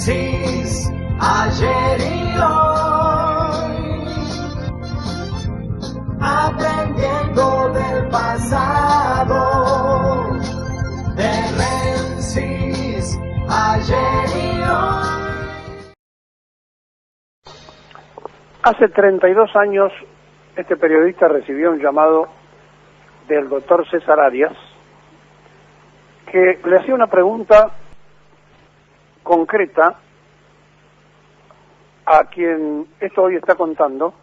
Menzies, ayer y hoy, aprendiendo del pasado. De Menzies, ayer y hoy. Hace 32 años, este periodista recibió un llamado del doctor César Arias, que le hacía una pregunta concreta a quien esto hoy está contando,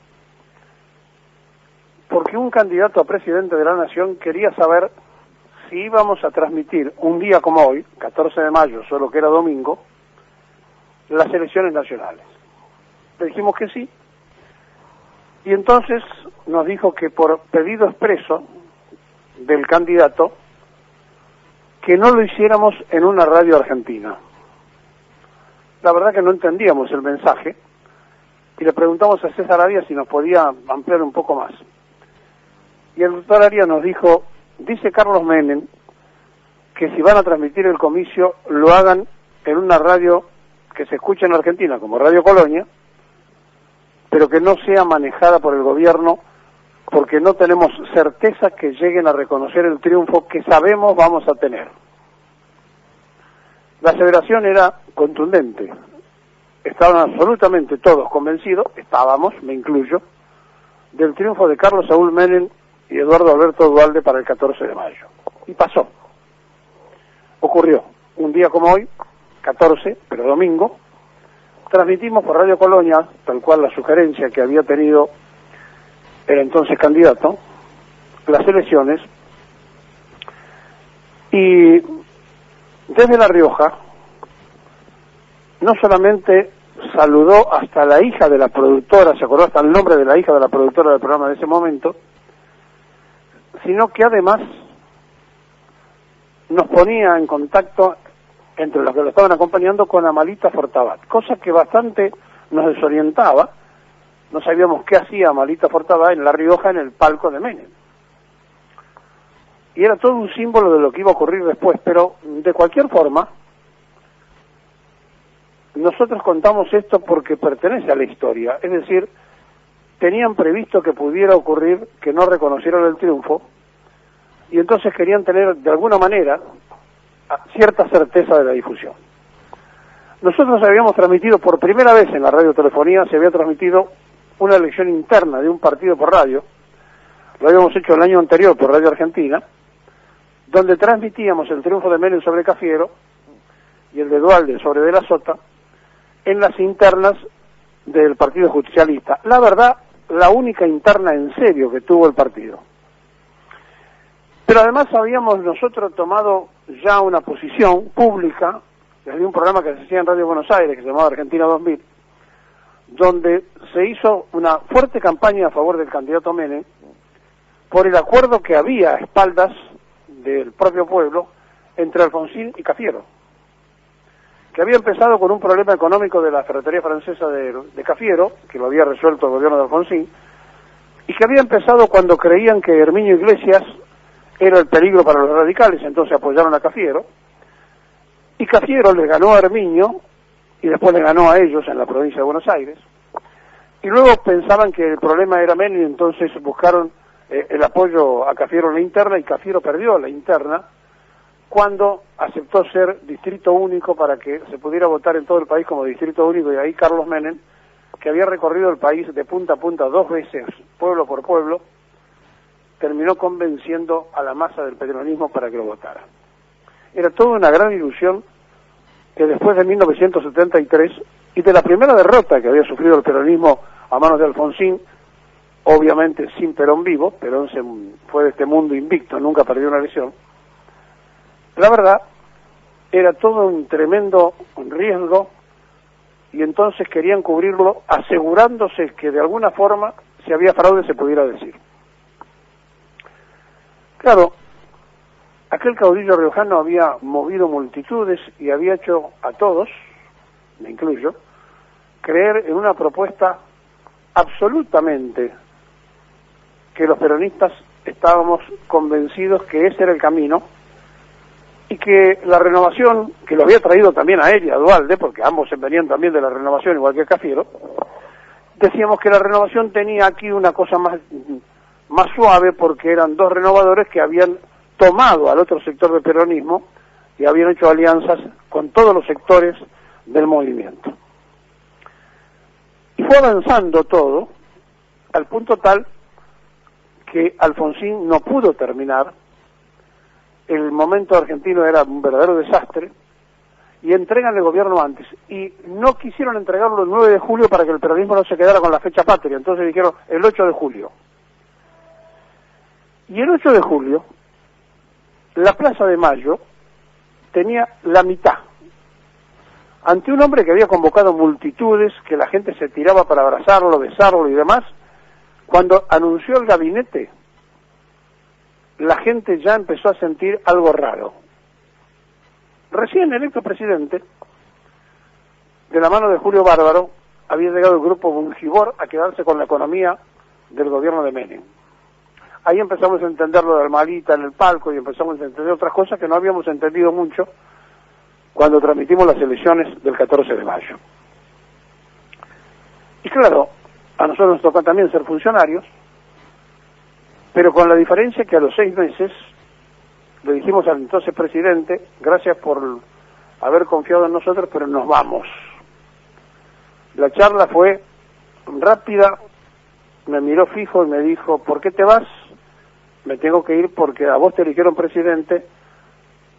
porque un candidato a presidente de la Nación quería saber si íbamos a transmitir un día como hoy, 14 de mayo, solo que era domingo, las elecciones nacionales. Le dijimos que sí, y entonces nos dijo que por pedido expreso del candidato, que no lo hiciéramos en una radio argentina. La verdad que no entendíamos el mensaje, y le preguntamos a César Arias si nos podía ampliar un poco más. Y el doctor Arias nos dijo, dice Carlos Menem, que si van a transmitir el comicio, lo hagan en una radio que se escucha en Argentina, como Radio Colonia, pero que no sea manejada por el gobierno, porque no tenemos certeza que lleguen a reconocer el triunfo que sabemos vamos a tener. La aseveración era contundente. Estaban absolutamente todos convencidos, estábamos, me incluyo, del triunfo de Carlos Saúl Menem y Eduardo Alberto Duhalde para el 14 de mayo. Y pasó. Ocurrió. Un día como hoy, 14, pero domingo, transmitimos por Radio Colonia, tal cual la sugerencia que había tenido el entonces candidato, las elecciones, y desde La Rioja no solamente saludó hasta la hija de la productora, se acordó hasta el nombre de la hija de la productora del programa de ese momento, sino que además nos ponía en contacto entre los que lo estaban acompañando con Amalita Fortabat, cosa que bastante nos desorientaba. No sabíamos qué hacía Amalita Fortabat en La Rioja en el palco de Menem. Y era todo un símbolo de lo que iba a ocurrir después, pero de cualquier forma, nosotros contamos esto porque pertenece a la historia, es decir, tenían previsto que pudiera ocurrir que no reconocieran el triunfo, y entonces querían tener de alguna manera cierta certeza de la difusión. Nosotros habíamos transmitido por primera vez en la radiotelefonía, se había transmitido una elección interna de un partido por radio, lo habíamos hecho el año anterior por Radio Argentina, donde transmitíamos el triunfo de Menem sobre Cafiero y el de Duhalde sobre De la Sota en las internas del Partido Justicialista. La verdad, la única interna en serio que tuvo el partido. Pero además habíamos nosotros tomado ya una posición pública desde un programa que se hacía en Radio Buenos Aires, que se llamaba Argentina 2000, donde se hizo una fuerte campaña a favor del candidato Menem por el acuerdo que había a espaldas del propio pueblo entre Alfonsín y Cafiero, que había empezado con un problema económico de la ferretería francesa de Cafiero, que lo había resuelto el gobierno de Alfonsín, y que había empezado cuando creían que Herminio Iglesias era el peligro para los radicales, entonces apoyaron a Cafiero, y Cafiero les ganó a Herminio, y después le ganó a ellos en la provincia de Buenos Aires, y luego pensaban que el problema era Menem, y entonces buscaron el apoyo a Cafiero en la interna, y Cafiero perdió la interna cuando aceptó ser distrito único para que se pudiera votar en todo el país como distrito único, y ahí Carlos Menem, que había recorrido el país de punta a punta 2 veces, pueblo por pueblo, terminó convenciendo a la masa del peronismo para que lo votara. Era toda una gran ilusión que después de 1973 y de la primera derrota que había sufrido el peronismo a manos de Alfonsín, obviamente sin Perón vivo, Perón se fue de este mundo invicto, nunca perdió una elección, la verdad era todo un tremendo riesgo, y entonces querían cubrirlo asegurándose que de alguna forma, si había fraude, se pudiera decir. Claro, aquel caudillo riojano había movido multitudes y había hecho a todos, me incluyo, creer en una propuesta absolutamente que los peronistas estábamos convencidos que ese era el camino, y que la renovación, que lo había traído también a él y a Duhalde, porque ambos venían también de la renovación, igual que Cafiero, decíamos que la renovación tenía aquí una cosa más suave, porque eran dos renovadores que habían tomado al otro sector del peronismo y habían hecho alianzas con todos los sectores del movimiento. Y fue avanzando todo al punto tal que Alfonsín no pudo terminar. El momento argentino era un verdadero desastre y entregan el gobierno antes, y no quisieron entregarlo el 9 de julio para que el peronismo no se quedara con la fecha patria, entonces dijeron el 8 de julio. Y el 8 de julio, la Plaza de Mayo tenía la mitad, ante un hombre que había convocado multitudes, que la gente se tiraba para abrazarlo, besarlo y demás. Cuando anunció el gabinete, la gente ya empezó a sentir algo raro. Recién electo presidente, de la mano de Julio Bárbaro, había llegado el grupo Bungibor a quedarse con la economía del gobierno de Menem. Ahí empezamos a entender lo de Almalita en el palco y empezamos a entender otras cosas que no habíamos entendido mucho cuando transmitimos las elecciones del 14 de mayo. Y claro, a nosotros nos tocó también ser funcionarios, pero con la diferencia que a los 6 meses le dijimos al entonces presidente, gracias por haber confiado en nosotros, pero nos vamos. La charla fue rápida, me miró fijo y me dijo, ¿por qué te vas? Me tengo que ir porque a vos te eligieron presidente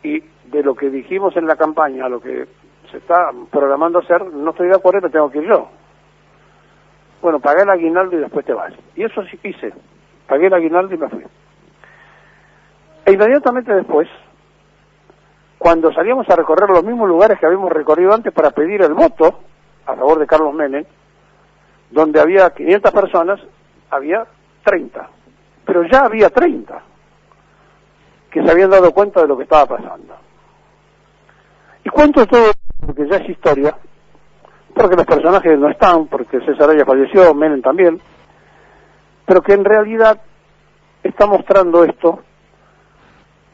y de lo que dijimos en la campaña a lo que se está programando hacer, no estoy de acuerdo y me tengo que ir yo. Bueno, pagué el aguinaldo y después te vas. Y eso sí hice, pagué el aguinaldo y me fui. E inmediatamente después, cuando salíamos a recorrer los mismos lugares que habíamos recorrido antes para pedir el voto a favor de Carlos Menem, donde había 500 personas, había 30. Pero ya había 30 que se habían dado cuenta de lo que estaba pasando. Y cuento todo porque ya es historia, porque los personajes no están, porque César ya falleció, Menem también, pero que en realidad está mostrando esto,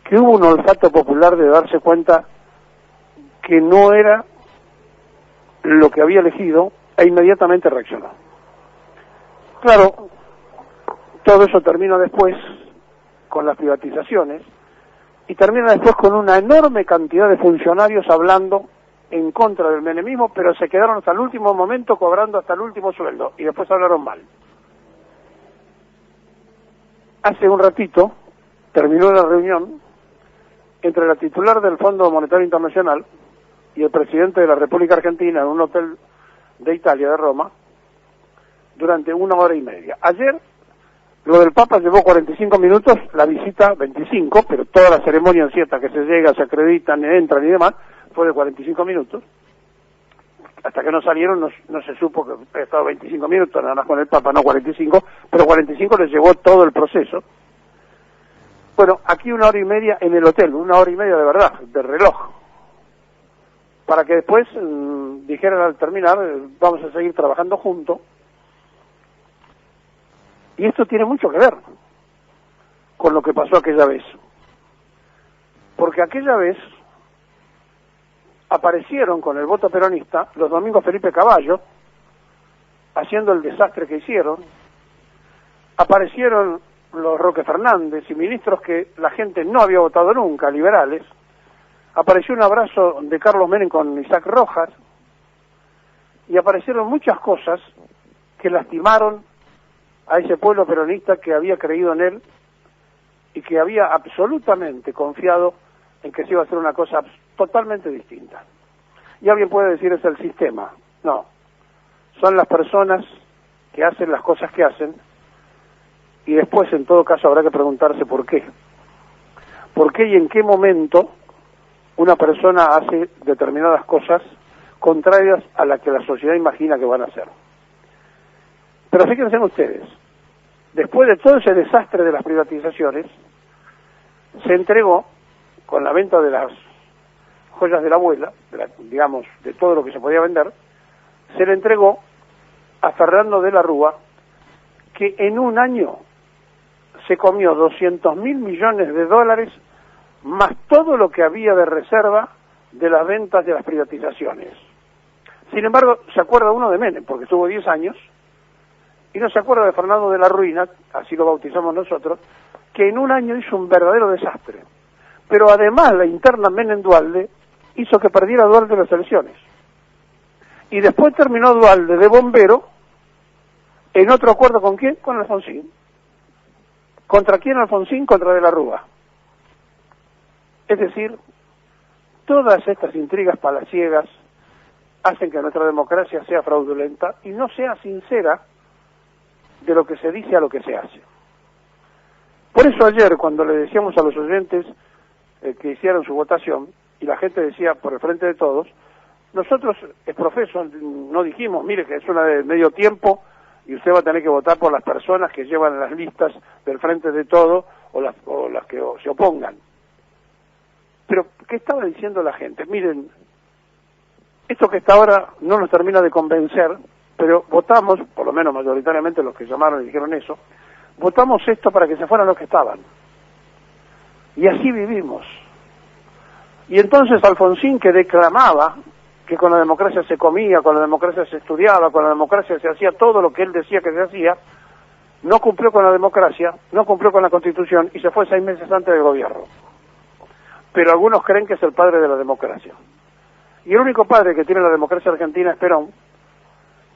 que hubo un olfato popular de darse cuenta que no era lo que había elegido e inmediatamente reaccionó. Claro, todo eso termina después con las privatizaciones y termina después con una enorme cantidad de funcionarios hablando en contra del menemismo, pero se quedaron hasta el último momento cobrando hasta el último sueldo y después hablaron mal. Hace un ratito terminó la reunión entre la titular del Fondo Monetario Internacional y el presidente de la República Argentina en un hotel de Italia, de Roma, durante 1 hora y media. Ayer, lo del Papa llevó 45 minutos, la visita 25, pero toda la ceremonia en cierta que se llega, se acreditan, entran y demás, fue de 45 minutos. Hasta que no salieron no se supo que había estado 25 minutos, nada más con el Papa, no 45, pero 45 les llevó todo el proceso. Bueno, aquí 1 hora y media en el hotel, 1 hora y media de verdad, de reloj, para que después dijeran al terminar, vamos a seguir trabajando juntos. Y esto tiene mucho que ver con lo que pasó aquella vez, porque aquella vez aparecieron con el voto peronista los Domingos Felipe Caballo, haciendo el desastre que hicieron, aparecieron los Roque Fernández y ministros que la gente no había votado nunca, liberales, apareció un abrazo de Carlos Menem con Isaac Rojas, y aparecieron muchas cosas que lastimaron a ese pueblo peronista que había creído en él y que había absolutamente confiado en que se iba a hacer una cosa totalmente distinta. Y alguien puede decir es el sistema. No, son las personas que hacen las cosas que hacen y después en todo caso habrá que preguntarse por qué. ¿Por qué y en qué momento una persona hace determinadas cosas contrarias a las que la sociedad imagina que van a hacer? Pero fíjense ustedes, después de todo ese desastre de las privatizaciones, se entregó, con la venta de las joyas de la abuela, digamos, de todo lo que se podía vender, se le entregó a Fernando de la Rúa, que en un año se comió 200.000 millones de dólares más todo lo que había de reserva de las ventas de las privatizaciones. Sin embargo, se acuerda uno de Menem, porque estuvo 10 años, y no se acuerda de Fernando de la Ruina, así lo bautizamos nosotros, que en un año hizo un verdadero desastre. Pero además la interna Menem-Duhalde hizo que perdiera Duhalde las elecciones. Y después terminó Duhalde de bombero en otro acuerdo ¿con quién? Con Alfonsín. ¿Contra quién Alfonsín? Contra De la Rúa. Es decir, todas estas intrigas palaciegas hacen que nuestra democracia sea fraudulenta y no sea sincera de lo que se dice a lo que se hace. Por eso ayer, cuando le decíamos a los oyentes que hicieran su votación, y la gente decía por el Frente de Todos, nosotros, es profeso, no dijimos, mire que es una de medio tiempo y usted va a tener que votar por las personas que llevan las listas del Frente de Todos o las que se opongan. Pero, ¿qué estaba diciendo la gente? Miren, esto que está ahora no nos termina de convencer, pero votamos, por lo menos mayoritariamente los que llamaron y dijeron eso, votamos esto para que se fueran los que estaban. Y así vivimos. Y entonces Alfonsín, que declamaba que con la democracia se comía, con la democracia se estudiaba, con la democracia se hacía todo lo que él decía que se hacía, no cumplió con la democracia, no cumplió con la Constitución y se fue 6 meses antes del gobierno. Pero algunos creen que es el padre de la democracia. Y el único padre que tiene la democracia argentina es Perón,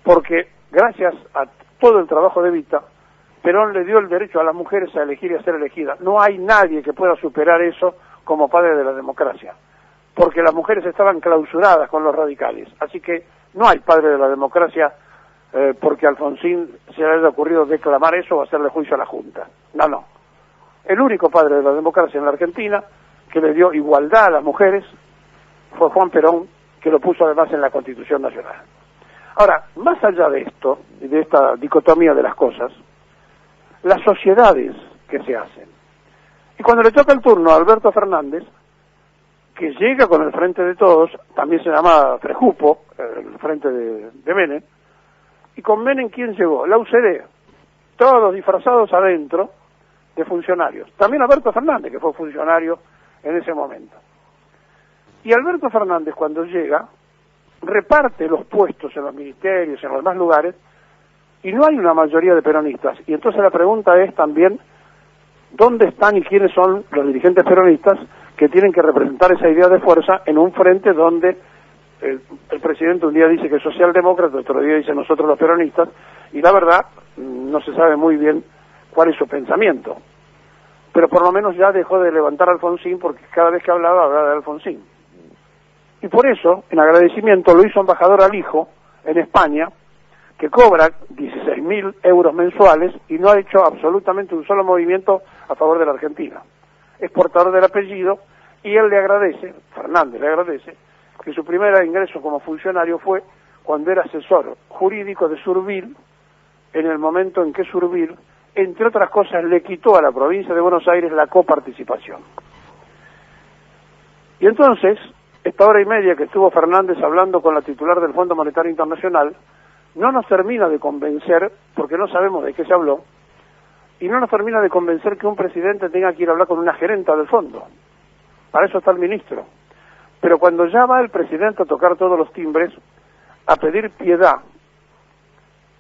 porque gracias a todo el trabajo de Evita, Perón le dio el derecho a las mujeres a elegir y a ser elegidas. No hay nadie que pueda superar eso como padre de la democracia, porque las mujeres estaban clausuradas con los radicales. Así que no hay padre de la democracia porque a Alfonsín se le haya ocurrido declamar eso o hacerle juicio a la Junta. No. El único padre de la democracia en la Argentina que le dio igualdad a las mujeres fue Juan Perón, que lo puso además en la Constitución Nacional. Ahora, más allá de esto, de esta dicotomía de las cosas, las sociedades que se hacen. Y cuando le toca el turno a Alberto Fernández, que llega con el Frente de Todos, también se llama Frejupo, el Frente de Menem, y con Menem, ¿quién llegó? La UCD, todos disfrazados adentro de funcionarios. También Alberto Fernández, que fue funcionario en ese momento. Y Alberto Fernández, cuando llega, reparte los puestos en los ministerios, en los demás lugares, y no hay una mayoría de peronistas. Y entonces la pregunta es también, ¿dónde están y quiénes son los dirigentes peronistas que tienen que representar esa idea de fuerza en un frente donde el presidente un día dice que es socialdemócrata, otro día dice nosotros los peronistas, y la verdad no se sabe muy bien cuál es su pensamiento? Pero por lo menos ya dejó de levantar a Alfonsín, porque cada vez que hablaba de Alfonsín. Y por eso, en agradecimiento, lo hizo embajador al hijo en España, que cobra 16.000 euros mensuales y no ha hecho absolutamente un solo movimiento a favor de la Argentina. Es portador del apellido y él le agradece, Fernández le agradece, que su primer ingreso como funcionario fue cuando era asesor jurídico de Surville, en el momento en que Surville, entre otras cosas, le quitó a la provincia de Buenos Aires la coparticipación. Y entonces, esta hora y media que estuvo Fernández hablando con la titular del Fondo Monetario Internacional, no nos termina de convencer, porque no sabemos de qué se habló, y no nos termina de convencer que un presidente tenga que ir a hablar con una gerenta del fondo. Para eso está el ministro. Pero cuando ya va el presidente a tocar todos los timbres, a pedir piedad,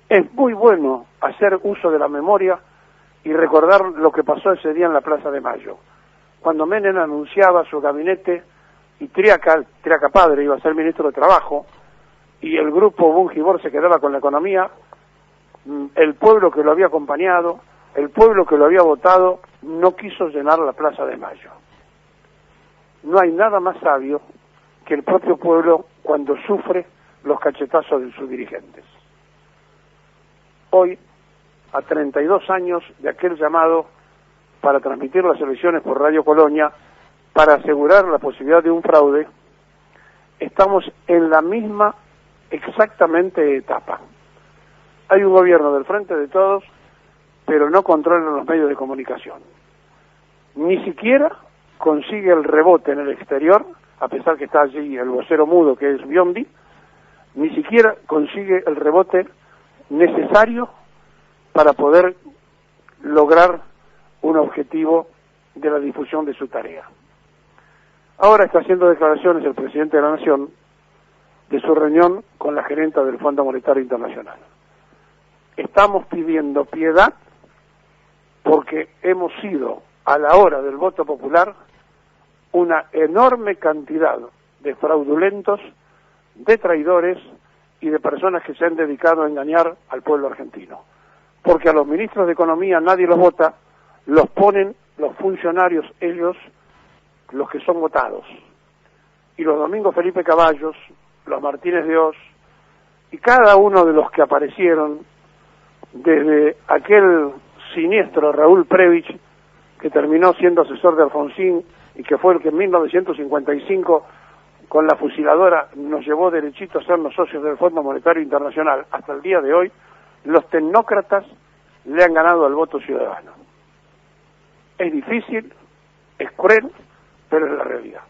es muy bueno hacer uso de la memoria y recordar lo que pasó ese día en la Plaza de Mayo, cuando Menem anunciaba su gabinete y Triaca padre, iba a ser ministro de Trabajo, y el grupo Bungibor se quedaba con la economía. El pueblo que lo había acompañado, el pueblo que lo había votado, no quiso llenar la Plaza de Mayo. No hay nada más sabio que el propio pueblo cuando sufre los cachetazos de sus dirigentes. Hoy, a 32 años de aquel llamado para transmitir las elecciones por Radio Colonia, para asegurar la posibilidad de un fraude, estamos en la misma exactamente etapa. Hay un gobierno del Frente de Todos, pero no controlan los medios de comunicación. Ni siquiera consigue el rebote en el exterior, a pesar que está allí el vocero mudo que es Biondi, ni siquiera consigue el rebote necesario para poder lograr un objetivo de la difusión de su tarea. Ahora está haciendo declaraciones el presidente de la Nación de su reunión con la gerenta del Fondo Monetario Internacional. Estamos pidiendo piedad porque hemos sido, a la hora del voto popular, una enorme cantidad de fraudulentos, de traidores y de personas que se han dedicado a engañar al pueblo argentino. Porque a los ministros de Economía nadie los vota, los ponen los funcionarios ellos, los que son votados. Y los Domingos Felipe Caballos, los Martínez de Oz, y cada uno de los que aparecieron, desde aquel siniestro Raúl Previch, que terminó siendo asesor de Alfonsín, y que fue el que en 1955, con la fusiladora, nos llevó derechito a ser los socios del Fondo Monetario Internacional, hasta el día de hoy, los tecnócratas le han ganado al voto ciudadano. Es difícil, es cruel, pero es la realidad.